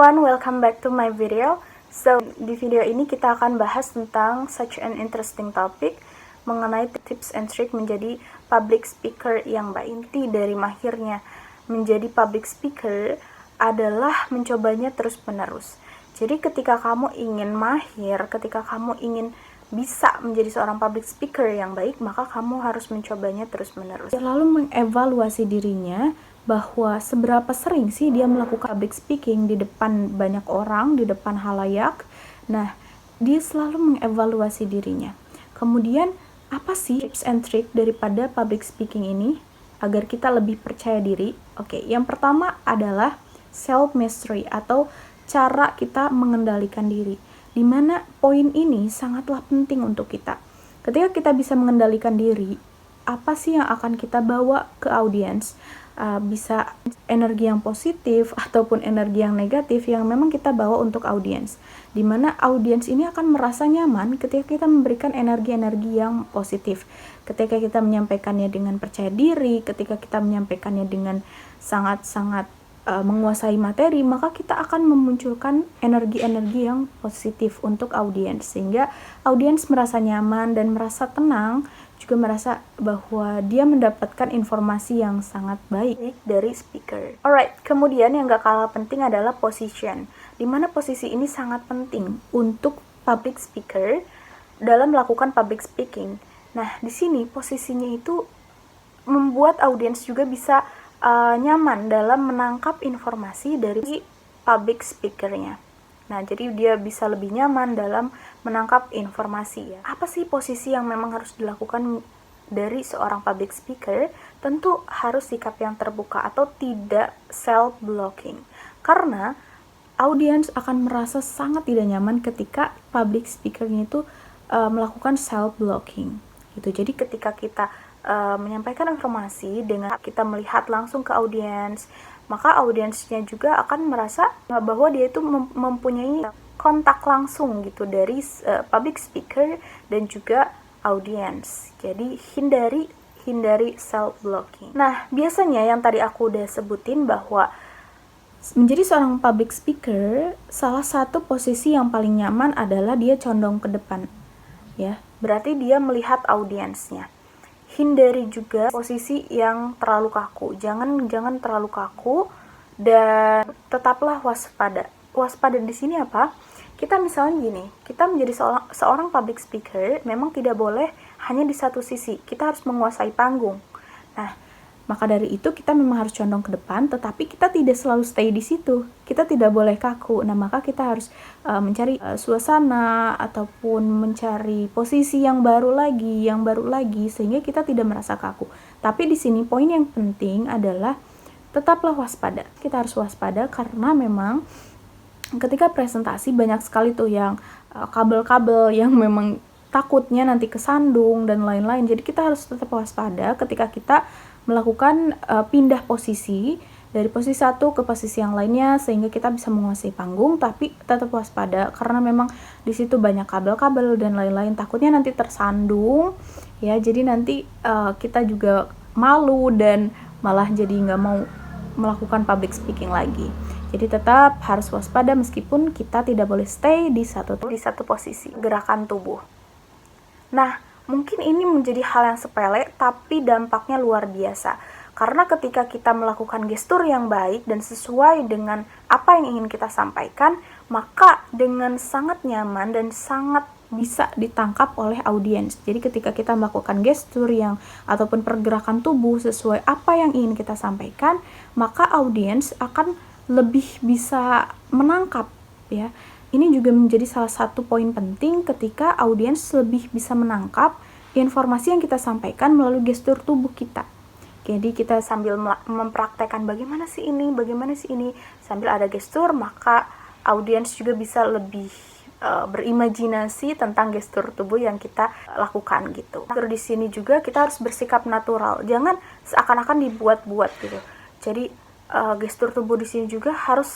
everyone, welcome back to my video. So, di video ini kita akan bahas tentang such an interesting topic mengenai tips and trick menjadi public speaker yang baik. Inti dari mahirnya menjadi public speaker adalah mencobanya terus-menerus. Jadi ketika kamu ingin mahir, ketika kamu ingin bisa menjadi seorang public speaker yang baik, maka kamu harus mencobanya terus-menerus. Lalu mengevaluasi dirinya bahwa seberapa sering sih dia melakukan public speaking di depan banyak orang, di depan halayak. Nah, dia selalu mengevaluasi dirinya. Kemudian, apa sih tips and trick daripada public speaking ini agar kita lebih percaya diri? Oke, yang pertama adalah self mastery atau cara kita mengendalikan diri. Di mana poin ini sangatlah penting untuk kita. Ketika kita bisa mengendalikan diri, apa sih yang akan kita bawa ke audiens? Bisa energi yang positif ataupun energi yang negatif yang memang kita bawa untuk audiens, dimana audiens ini akan merasa nyaman ketika kita memberikan energi-energi yang positif, ketika kita menyampaikannya dengan percaya diri, ketika kita menyampaikannya dengan sangat-sangat menguasai materi, maka kita akan memunculkan energi-energi yang positif untuk audiens, sehingga audiens merasa nyaman dan merasa tenang, juga merasa bahwa dia mendapatkan informasi yang sangat baik dari speaker. Alright, kemudian yang gak kalah penting adalah position, dimana posisi ini sangat penting untuk public speaker dalam melakukan public speaking. Nah, di sini posisinya itu membuat audiens juga bisa nyaman dalam menangkap informasi dari public speakernya. Nah, jadi dia bisa lebih nyaman dalam menangkap informasi ya. Apa sih posisi yang memang harus dilakukan dari seorang public speaker? Tentu harus sikap yang terbuka atau tidak self-blocking. Karena audiens akan merasa sangat tidak nyaman ketika public speakernya itu melakukan self-blocking. Gitu. Jadi ketika kita menyampaikan informasi dengan kita melihat langsung ke audiens, maka audiensnya juga akan merasa bahwa dia itu mempunyai kontak langsung gitu dari public speaker dan juga audiens. Jadi hindari self blocking. Nah, biasanya yang tadi aku udah sebutin bahwa menjadi seorang public speaker, salah satu posisi yang paling nyaman adalah dia condong ke depan. Ya, berarti dia melihat audiensnya. Hindari juga posisi yang terlalu kaku. Jangan terlalu kaku dan tetaplah waspada. Waspada di sini apa? Kita misalnya gini, kita menjadi seorang public speaker memang tidak boleh hanya di satu sisi. Kita harus menguasai panggung. Nah, maka dari itu kita memang harus condong ke depan, tetapi kita tidak selalu stay di situ. Kita tidak boleh kaku. Nah, maka kita harus mencari suasana ataupun mencari posisi yang baru lagi sehingga kita tidak merasa kaku. Tapi di sini poin yang penting adalah tetaplah waspada. Kita harus waspada karena memang ketika presentasi banyak sekali tuh yang kabel-kabel yang memang takutnya nanti kesandung dan lain-lain. Jadi kita harus tetap waspada ketika kita melakukan pindah posisi dari posisi satu ke posisi yang lainnya sehingga kita bisa menguasai panggung, tapi tetap waspada karena memang di situ banyak kabel-kabel dan lain-lain, takutnya nanti tersandung ya. Jadi nanti kita juga malu dan malah jadi nggak mau melakukan public speaking lagi. Jadi tetap harus waspada meskipun kita tidak boleh stay di satu posisi gerakan tubuh. Nah, mungkin ini menjadi hal yang sepele, tapi dampaknya luar biasa. Karena ketika kita melakukan gestur yang baik dan sesuai dengan apa yang ingin kita sampaikan, maka dengan sangat nyaman dan sangat bisa ditangkap oleh audiens. Jadi ketika kita melakukan gestur yang ataupun pergerakan tubuh sesuai apa yang ingin kita sampaikan, maka audiens akan lebih bisa menangkap ya. Ini juga menjadi salah satu poin penting ketika audiens lebih bisa menangkap informasi yang kita sampaikan melalui gestur tubuh kita. Jadi kita sambil mempraktekkan bagaimana sih ini, sambil ada gestur, maka audiens juga bisa lebih berimajinasi tentang gestur tubuh yang kita lakukan gitu. Terus di sini juga kita harus bersikap natural, jangan seakan-akan dibuat-buat gitu. Jadi gestur tubuh di sini juga harus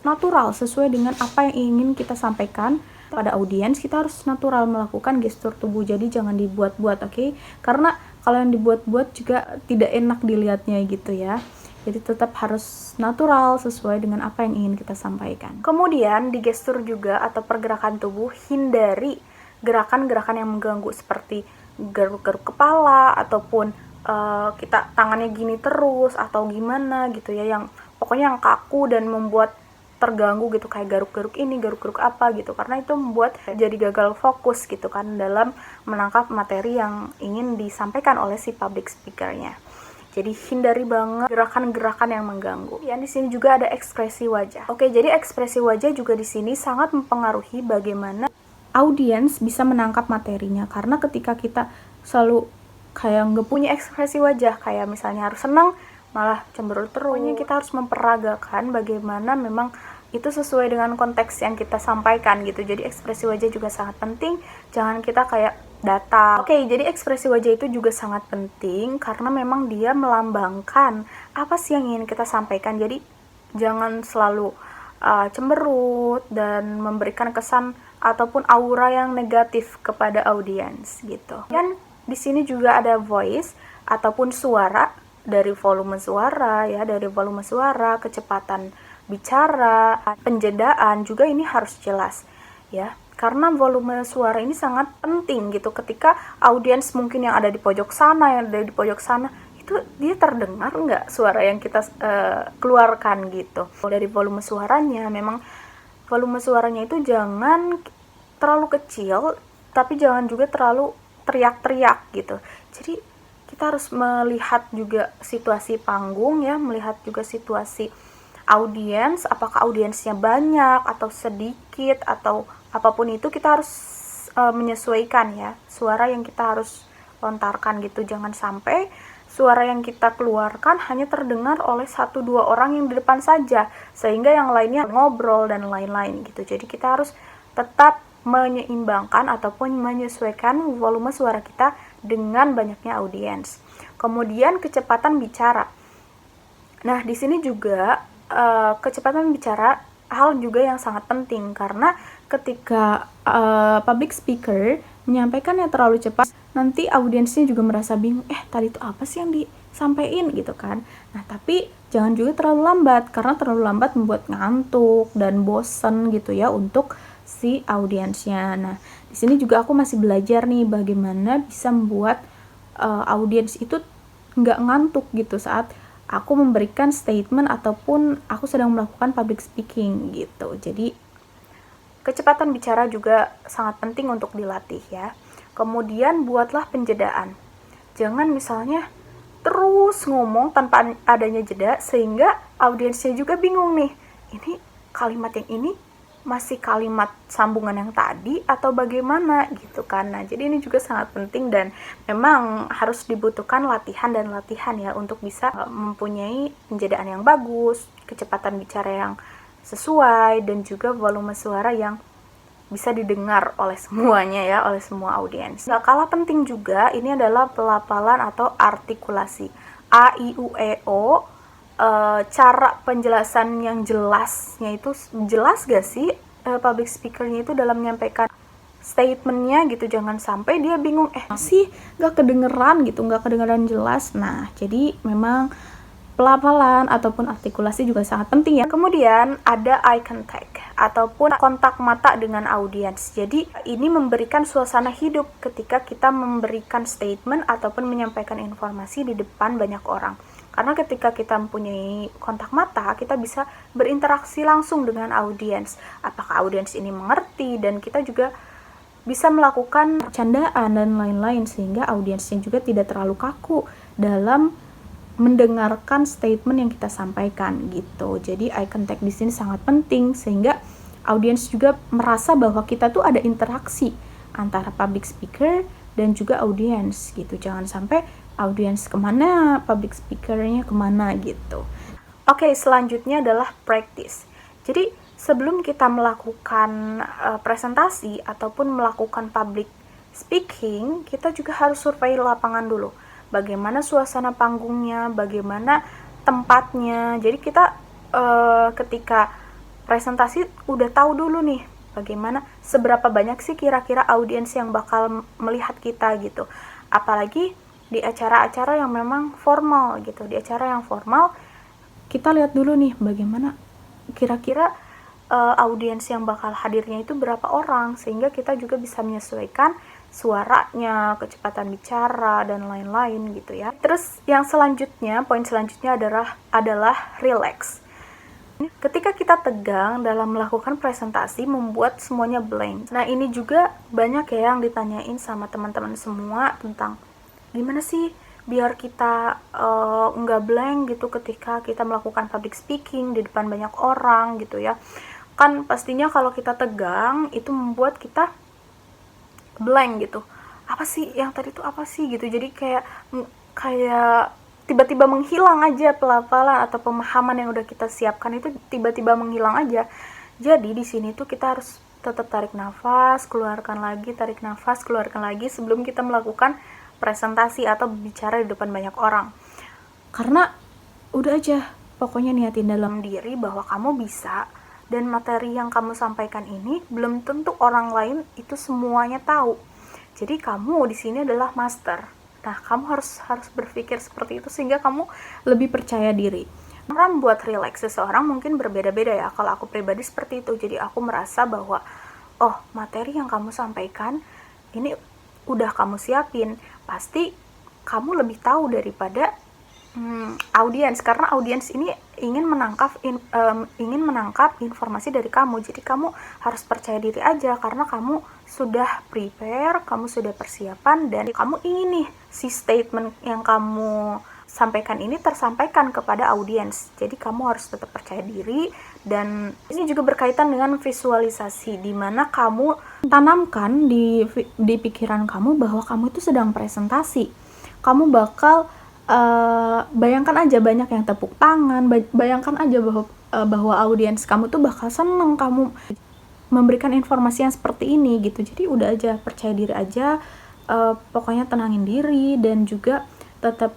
natural sesuai dengan apa yang ingin kita sampaikan pada audiens. Kita harus natural melakukan gestur tubuh, jadi jangan dibuat-buat, oke? Karena kalau yang dibuat-buat juga tidak enak dilihatnya gitu ya. Jadi tetap harus natural sesuai dengan apa yang ingin kita sampaikan. Kemudian di gestur juga atau pergerakan tubuh, hindari gerakan-gerakan yang mengganggu seperti garuk-garuk kepala ataupun kita tangannya gini terus atau gimana gitu ya, yang pokoknya yang kaku dan membuat terganggu gitu, kayak garuk-garuk ini, garuk-garuk apa gitu, karena itu membuat jadi gagal fokus gitu kan dalam menangkap materi yang ingin disampaikan oleh si public speakernya. Jadi hindari banget gerakan-gerakan yang mengganggu. Ya, di sini juga ada ekspresi wajah. Oke, jadi ekspresi wajah juga di sini sangat mempengaruhi bagaimana audiens bisa menangkap materinya, karena ketika kita selalu kayak nggak punya ekspresi wajah, kayak misalnya harus senang malah cemberut terus. Pokoknya kita harus memperagakan bagaimana memang itu sesuai dengan konteks yang kita sampaikan gitu. Jadi ekspresi wajah juga sangat penting, jangan kita kayak datar. Oke, jadi ekspresi wajah itu juga sangat penting karena memang dia melambangkan apa sih yang ingin kita sampaikan. Jadi jangan selalu cemberut dan memberikan kesan ataupun aura yang negatif kepada audiens gitu. Dan di sini juga ada voice ataupun suara, dari volume suara ya, dari volume suara, kecepatan bicara, penjedaan juga ini harus jelas ya. Karena volume suara ini sangat penting gitu, ketika audiens mungkin yang ada di pojok sana, yang ada di pojok sana, itu dia terdengar nggak suara yang kita keluarkan gitu. Dari volume suaranya, memang volume suaranya itu jangan terlalu kecil, tapi jangan juga terlalu teriak-teriak gitu. Jadi kita harus melihat juga situasi panggung ya, melihat juga situasi audiens, apakah audiensnya banyak atau sedikit atau apapun itu, kita harus menyesuaikan ya suara yang kita harus lontarkan gitu. Jangan sampai suara yang kita keluarkan hanya terdengar oleh 1-2 orang yang di depan saja, sehingga yang lainnya ngobrol dan lain-lain gitu. Jadi kita harus tetap menyeimbangkan ataupun menyesuaikan volume suara kita dengan banyaknya audiens. Kemudian kecepatan bicara. Nah, di sini juga kecepatan bicara hal juga yang sangat penting, karena ketika public speaker menyampaikannya terlalu cepat, nanti audiensnya juga merasa bingung, tadi itu apa sih yang disampaikan gitu kan. Nah, tapi jangan juga terlalu lambat, karena terlalu lambat membuat ngantuk dan bosen gitu ya untuk si audiensnya. Nah, di sini juga aku masih belajar nih bagaimana bisa membuat audiens itu nggak ngantuk gitu saat aku memberikan statement ataupun aku sedang melakukan public speaking gitu. Jadi kecepatan bicara juga sangat penting untuk dilatih ya. Kemudian buatlah penjedaan. Jangan misalnya terus ngomong tanpa adanya jeda sehingga audiensnya juga bingung nih. Ini kalimat yang ini masih kalimat sambungan yang tadi atau bagaimana gitu kan. Nah, jadi ini juga sangat penting dan memang harus dibutuhkan latihan dan latihan ya untuk bisa mempunyai penjedaan yang bagus, kecepatan bicara yang sesuai, dan juga volume suara yang bisa didengar oleh semuanya ya, oleh semua audiens. Gak kalah penting juga ini adalah pelafalan atau artikulasi. A, I, U, E, O. Cara penjelasan yang jelasnya itu jelas gak sih public speakernya itu dalam menyampaikan statementnya gitu. Jangan sampai dia bingung, sih gak kedengeran gitu, gak kedengeran jelas. Nah, jadi memang pelafalan ataupun artikulasi juga sangat penting ya. Kemudian ada eye contact ataupun kontak mata dengan audiens. Jadi ini memberikan suasana hidup ketika kita memberikan statement ataupun menyampaikan informasi di depan banyak orang. Karena ketika kita mempunyai kontak mata, kita bisa berinteraksi langsung dengan audiens. Apakah audiens ini mengerti, dan kita juga bisa melakukan candaan dan lain-lain sehingga audiensnya juga tidak terlalu kaku dalam mendengarkan statement yang kita sampaikan gitu. Jadi eye contact di sini sangat penting sehingga audiens juga merasa bahwa kita tuh ada interaksi antara public speaker dan juga audiens gitu. Jangan sampai audiens kemana, public speakernya kemana gitu. Oke, selanjutnya adalah practice. Jadi sebelum kita melakukan presentasi ataupun melakukan public speaking, kita juga harus survei lapangan dulu. Bagaimana suasana panggungnya, bagaimana tempatnya. Jadi kita ketika presentasi udah tahu dulu nih bagaimana, seberapa banyak sih kira-kira audiens yang bakal melihat kita gitu. Apalagi di acara-acara yang memang formal gitu. Di acara yang formal kita lihat dulu nih bagaimana kira-kira audiens yang bakal hadirnya itu berapa orang, sehingga kita juga bisa menyesuaikan suaranya, kecepatan bicara, dan lain-lain gitu ya. Terus yang selanjutnya, poin selanjutnya adalah relax. Ketika kita tegang dalam melakukan presentasi, membuat semuanya blank. Nah, ini juga banyak ya yang ditanyain sama teman-teman semua tentang gimana sih biar kita nggak blank gitu ketika kita melakukan public speaking di depan banyak orang gitu ya. Kan pastinya kalau kita tegang itu membuat kita blank gitu, apa sih yang tadi itu apa sih gitu, jadi kayak tiba-tiba menghilang aja pelafalan atau pemahaman yang udah kita siapkan itu tiba-tiba menghilang aja. Jadi di sini tuh kita harus tetap tarik nafas, keluarkan lagi, tarik nafas, keluarkan lagi sebelum kita melakukan presentasi atau bicara di depan banyak orang. Karena udah aja pokoknya niatin dalam diri bahwa kamu bisa, dan materi yang kamu sampaikan ini belum tentu orang lain itu semuanya tahu. Jadi kamu di sini adalah master. Nah, kamu harus berpikir seperti itu sehingga kamu lebih percaya diri. Cara buat relax seseorang mungkin berbeda-beda ya. Kalau aku pribadi seperti itu. Jadi aku merasa bahwa materi yang kamu sampaikan ini udah kamu siapin. Pasti kamu lebih tahu daripada audiens, karena audiens ini ingin menangkap informasi dari kamu. Jadi kamu harus percaya diri aja karena kamu sudah prepare, kamu sudah persiapan, dan kamu ingin nih si statement yang kamu sampaikan ini tersampaikan kepada audiens. Jadi kamu harus tetap percaya diri, dan ini juga berkaitan dengan visualisasi, di mana kamu tanamkan di pikiran kamu bahwa kamu itu sedang presentasi. Kamu bakal bayangkan aja banyak yang tepuk tangan, bayangkan aja bahwa audiens kamu tuh bakal seneng kamu memberikan informasi yang seperti ini gitu. Jadi udah aja percaya diri aja, pokoknya tenangin diri dan juga tetap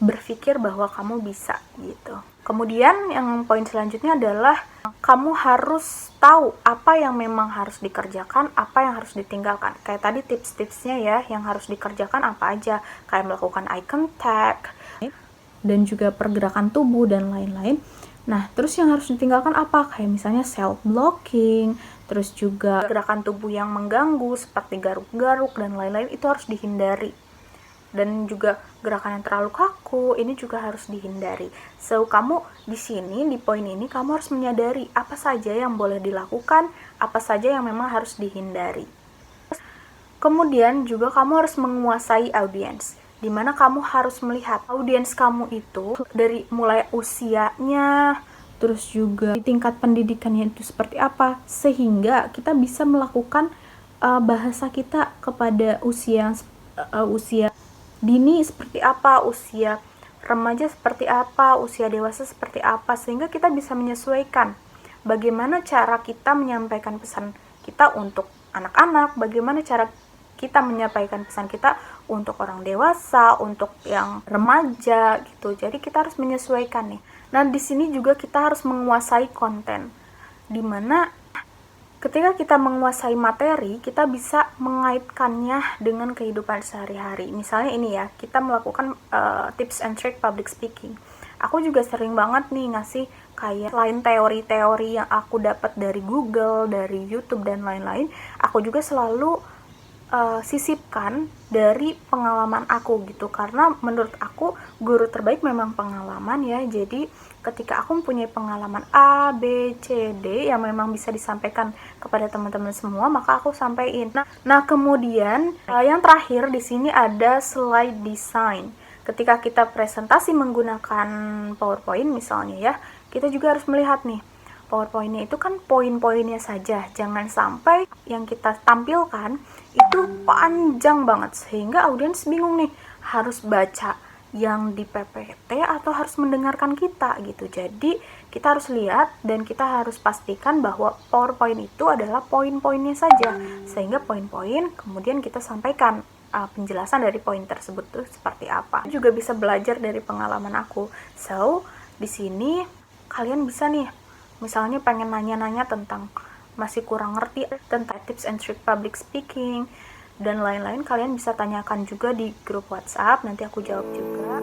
berpikir bahwa kamu bisa gitu. Kemudian yang poin selanjutnya adalah kamu harus tahu apa yang memang harus dikerjakan, apa yang harus ditinggalkan. Kayak tadi tips-tipsnya ya, yang harus dikerjakan apa aja, kayak melakukan eye contact dan juga pergerakan tubuh dan lain-lain. Nah, terus yang harus ditinggalkan apa? Kayak misalnya self-blocking, terus juga gerakan tubuh yang mengganggu seperti garuk-garuk dan lain-lain, itu harus dihindari. Dan juga gerakan yang terlalu kaku ini juga harus dihindari. So, kamu di sini di poin ini kamu harus menyadari apa saja yang boleh dilakukan, apa saja yang memang harus dihindari. Kemudian juga kamu harus menguasai audiens, di mana kamu harus melihat audiens kamu itu dari mulai usianya, terus juga di tingkat pendidikannya itu seperti apa, sehingga kita bisa melakukan bahasa kita kepada usia dini seperti apa, usia remaja seperti apa, usia dewasa seperti apa, sehingga kita bisa menyesuaikan bagaimana cara kita menyampaikan pesan kita untuk anak-anak, bagaimana cara kita menyampaikan pesan kita untuk orang dewasa, untuk yang remaja gitu. Jadi kita harus menyesuaikan nih. Nah, di sini juga kita harus menguasai konten, dimana ketika kita menguasai materi, kita bisa mengaitkannya dengan kehidupan sehari-hari. Misalnya ini ya, kita melakukan tips and trick public speaking. Aku juga sering banget nih ngasih kayak selain teori-teori yang aku dapat dari Google, dari YouTube dan lain-lain, aku juga selalu sisipkan dari pengalaman aku gitu, karena menurut aku guru terbaik memang pengalaman ya. Jadi ketika aku mempunyai pengalaman A, B, C, D yang memang bisa disampaikan kepada teman-teman semua, maka aku sampaikan. Nah kemudian yang terakhir di sini ada slide design. Ketika kita presentasi menggunakan PowerPoint misalnya ya, kita juga harus melihat nih PowerPoint-nya itu kan poin-poinnya saja, jangan sampai yang kita tampilkan itu panjang banget sehingga audiens bingung nih harus baca yang di PPT atau harus mendengarkan kita gitu. Jadi kita harus lihat dan kita harus pastikan bahwa PowerPoint itu adalah poin-poinnya saja, sehingga poin-poin kemudian kita sampaikan penjelasan dari poin tersebut tuh seperti apa. Juga bisa belajar dari pengalaman aku. So, di sini kalian bisa nih, misalnya pengen nanya-nanya tentang masih kurang ngerti tentang tips and trick public speaking dan lain-lain, kalian bisa tanyakan juga di grup WhatsApp, nanti aku jawab juga.